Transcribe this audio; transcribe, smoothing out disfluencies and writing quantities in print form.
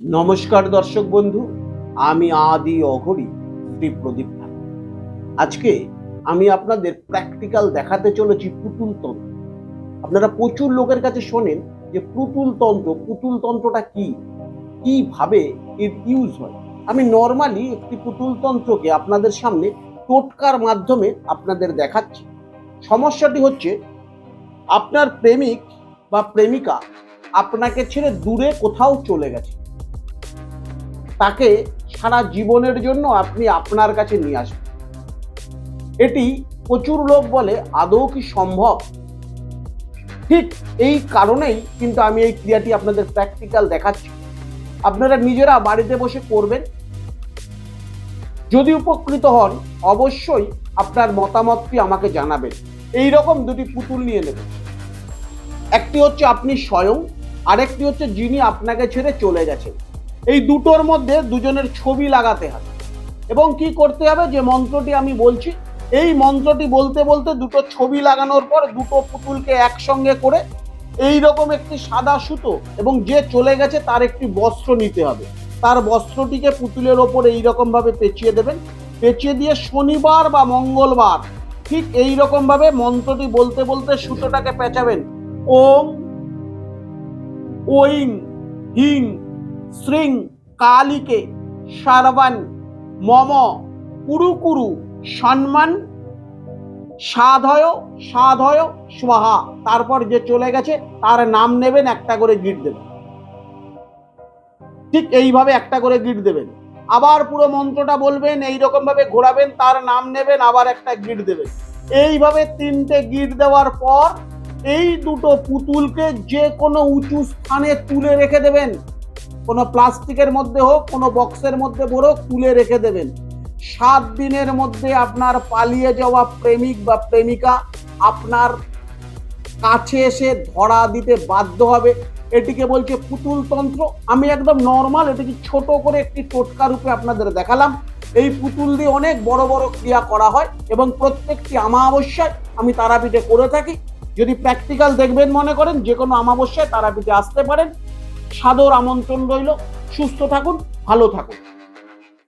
নমস্কার দর্শক বন্ধু, আমি আদি অঘরি শ্রী প্রদীপ ভাই। আজকে আমি আপনাদের প্র্যাকটিক্যাল দেখাতে চলেছি পুতুল তন্ত্র। আপনারা প্রচুর লোকের কাছে শোনেন যে পুতুল তন্ত্রটা কি, কিভাবে এর ইউজ হয়। আমি নর্মালি একটি পুতুল তন্ত্রকে আপনাদের সামনে টোটকার মাধ্যমে আপনাদের দেখাচ্ছি। সমস্যাটি হচ্ছে, আপনার প্রেমিক বা প্রেমিকা আপনাকে ছেড়ে দূরে কোথাও চলে গেছে, তাকে সারা জীবনের জন্য আপনি আপনার কাছে নিয়ে আসবেন। এটি প্রচুর লোক বলে আদৌ কি সম্ভব? ঠিক এই কারণেই কিন্তু আমি এই ক্রিয়াটি আপনাদের প্র্যাকটিক্যাল দেখাচ্ছি। আপনারা নিজেরা বাড়িতে বসে করবেন। যদি উপকৃত হন, অবশ্যই আপনার মতামতটি আমাকে জানাবেন। এই রকম দুটি পুতুল নিয়ে নেবেন। একটি হচ্ছে আপনি স্বয়ং, আরেকটি হচ্ছে যিনি আপনাকে ছেড়ে চলে গেছেন। এই দুটোর মধ্যে দুজনের ছবি লাগাতে হবে এবং কি করতে হবে, যে মন্ত্রটি আমি বলছি, এই মন্ত্রটি বলতে বলতে দুটো ছবি লাগানোর পর দুটো পুতুলকে একসঙ্গে করে এই রকম একটি সাদা সুতো এবং যে চলে গেছে তার একটি বস্ত্র নিতে হবে। তার বস্ত্রটিকে পুতুলের ওপর এইরকম ভাবে পেঁচিয়ে দেবেন। পেঁচিয়ে দিয়ে শনিবার বা মঙ্গলবার ঠিক এই রকম ভাবে মন্ত্রটি বলতে বলতে সুতোটাকে পেঁচাবেন। ওম ওইং হিং শ্রীং কালিকে সারবান মম কুরু কুরু সম্মান সাধয় সাধয় স্বাহা। তারপর যে চলে গেছে তার নাম নেবেন, একটা করে গিট দেবেন। ঠিক এইভাবে একটা করে গিট দেবেন। আবার পুরো মন্ত্রটা বলবেন, এইরকম ভাবে ঘোরাবেন, তার নাম নেবেন, আবার একটা গিট দেবেন। এইভাবে 3টে গিট দেওয়ার পর এই দুটো পুতুলকে যে কোনো উঁচু স্থানে তুলে রেখে দেবেন। কোনো প্লাস্টিকের মধ্যে হোক, কোনো বক্সের মধ্যে ভরে তুলে রেখে দেবেন। 7 দিনের মধ্যে আপনার পালিয়ে যাওয়া প্রেমিক বা প্রেমিকা আপনার কাছে এসে ধরা দিতে বাধ্য হবে। এটিকে বলছে পুতুল তন্ত্র। আমি একদম নর্মাল এটিকে ছোট করে একটি টোটকা রূপে আপনাদের দেখালাম। এই পুতুল দিয়ে অনেক বড় বড় ক্রিয়া করা হয় এবং প্রত্যেকটি অমাবস্যায় আমি তারাপীঠে করে থাকি। যদি প্র্যাকটিক্যাল দেখবেন মনে করেন, যে কোনো অমাবস্যায় তারাপীঠে আসতে পারেন। সাদর আমন্ত্রণ রইল। সুস্থ থাকুন, ভালো থাকুন।